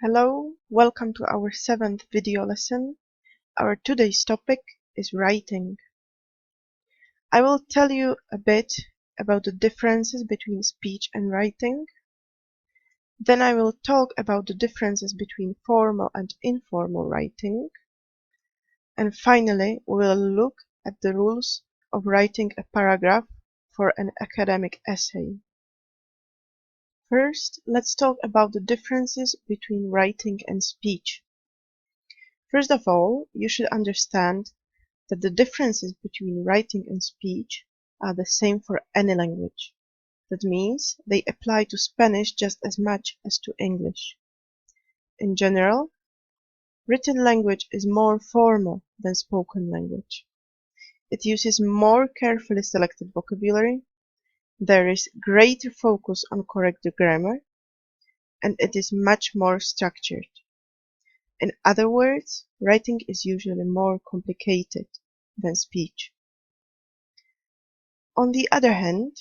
Hello, welcome to our 7th video lesson. Our today's topic is writing. I will tell you a bit about the differences between speech and writing. Then I will talk about the differences between formal and informal writing. And finally, we will look at the rules of writing a paragraph for an academic essay. First, let's talk about the differences between writing and speech. First of all, you should understand that the differences between writing and speech are the same for any language. That means they apply to Spanish just as much as to English. In general, written language is more formal than spoken language. It uses more carefully selected vocabulary, there is greater focus on correct grammar, and it is much more structured. In other words, writing is usually more complicated than speech. On the other hand,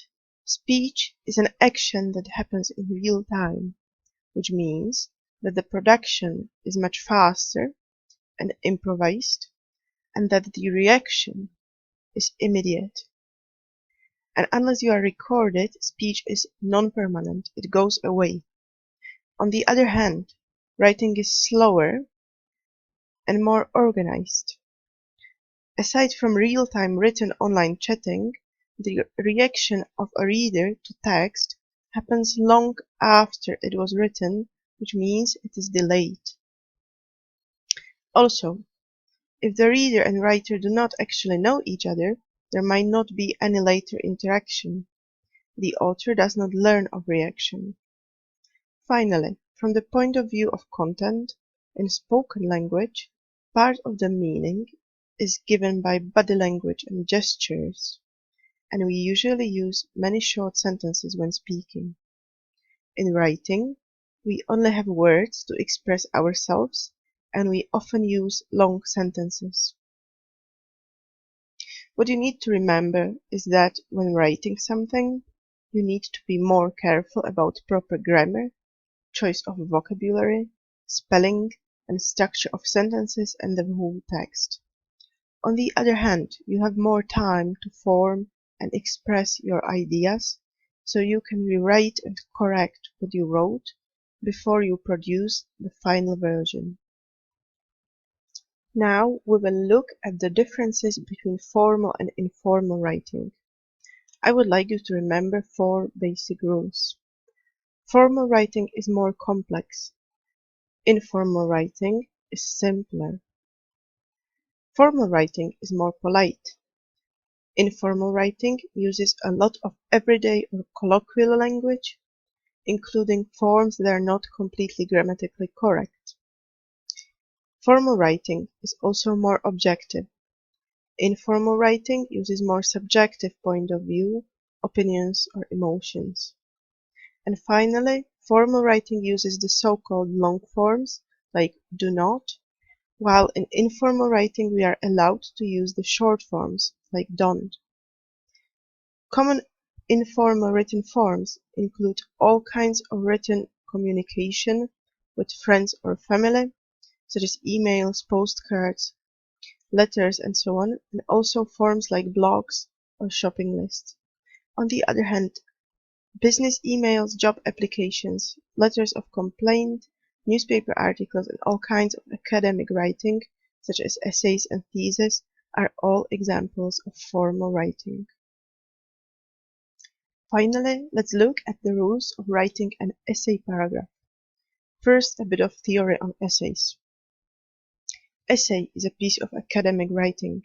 speech is an action that happens in real time, which means that the production is much faster and improvised, and that the reaction is immediate. And unless you are recorded, speech is non-permanent, it goes away. On the other hand, writing is slower and more organized. Aside from real-time written online chatting, the reaction of a reader to text happens long after it was written, which means it is delayed. Also, if the reader and writer do not actually know each other, there might not be any later interaction. The author does not learn of reaction. Finally, from the point of view of content, in spoken language, part of the meaning is given by body language and gestures, and we usually use many short sentences when speaking. In writing, we only have words to express ourselves, and we often use long sentences. What you need to remember is that when writing something, you need to be more careful about proper grammar, choice of vocabulary, spelling, and structure of sentences and the whole text. On the other hand, you have more time to form and express your ideas, so you can rewrite and correct what you wrote before you produce the final version. Now we will look at the differences between formal and informal writing. I would like you to remember 4 basic rules. Formal writing is more complex. Informal writing is simpler. Formal writing is more polite. Informal writing uses a lot of everyday or colloquial language, including forms that are not completely grammatically correct. Formal writing is also more objective. Informal writing uses more subjective point of view, opinions, or emotions. And finally, formal writing uses the so-called long forms, like do not, while in informal writing we are allowed to use the short forms, like don't. Common informal written forms include all kinds of written communication with friends or family, such as emails, postcards, letters, and so on, and also forms like blogs or shopping lists. On the other hand, business emails, job applications, letters of complaint, newspaper articles, and all kinds of academic writing, such as essays and theses, are all examples of formal writing. Finally, let's look at the rules of writing an essay paragraph. First, a bit of theory on essays. Essay is a piece of academic writing.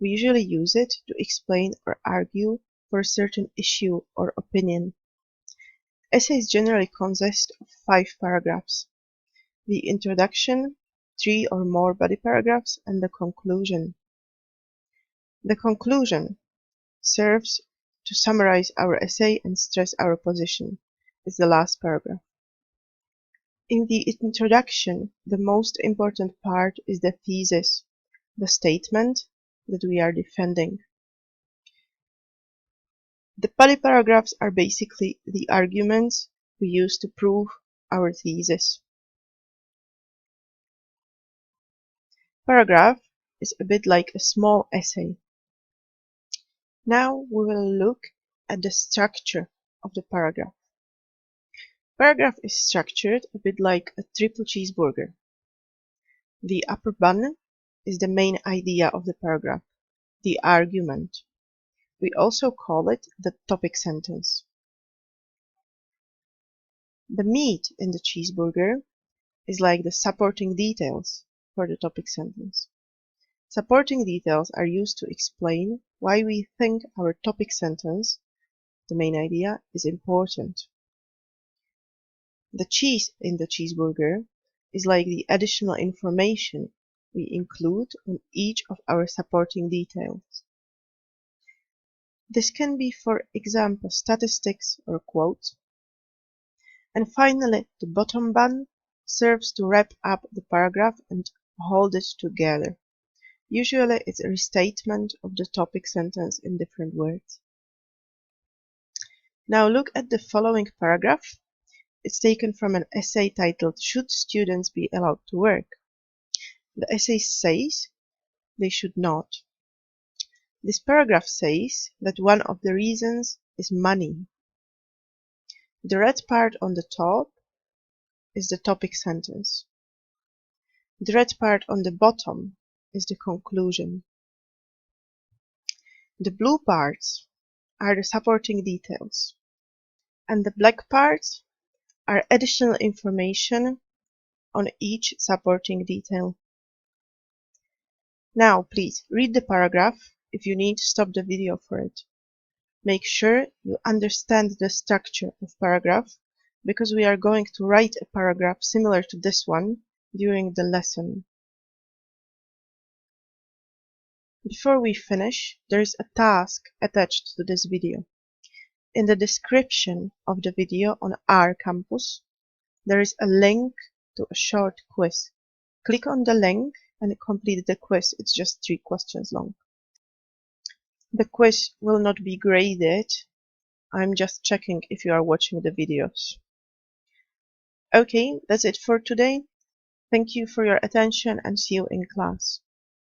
We usually use it to explain or argue for a certain issue or opinion. Essays generally consist of 5 paragraphs: the introduction, 3 or more body paragraphs, and the conclusion. The conclusion serves to summarize our essay and stress our position. It's the last paragraph. In the introduction, the most important part is the thesis, the statement that we are defending. The body paragraphs are basically the arguments we use to prove our thesis. Paragraph is a bit like a small essay. Now we will look at the structure of the paragraph. Paragraph is structured a bit like a triple cheeseburger. The upper bun is the main idea of the paragraph, the argument. We also call it the topic sentence. The meat in the cheeseburger is like the supporting details for the topic sentence. Supporting details are used to explain why we think our topic sentence, the main idea, is important. The cheese in the cheeseburger is like the additional information we include on each of our supporting details. This can be, for example, statistics or quotes. And finally, the bottom bun serves to wrap up the paragraph and hold it together. Usually it's a restatement of the topic sentence in different words. Now look at the following paragraph. It's taken from an essay titled "Should Students Be Allowed to Work?" The essay says they should not. This paragraph says that one of the reasons is money. The red part on the top is the topic sentence. The red part on the bottom is the conclusion. The blue parts are the supporting details, and the black parts are additional information on each supporting detail. Now please read the paragraph. If you need, stop the video for it. Make sure you understand the structure of paragraph, because we are going to write a paragraph similar to this one during the lesson. Before we finish, there is a task attached to this video. In the description of the video on our campus, there is a link to a short quiz. Click on the link and complete the quiz. It's just 3 questions long. The quiz will not be graded. I'm just checking if you are watching the videos. Okay, that's it for today. Thank you for your attention and see you in class.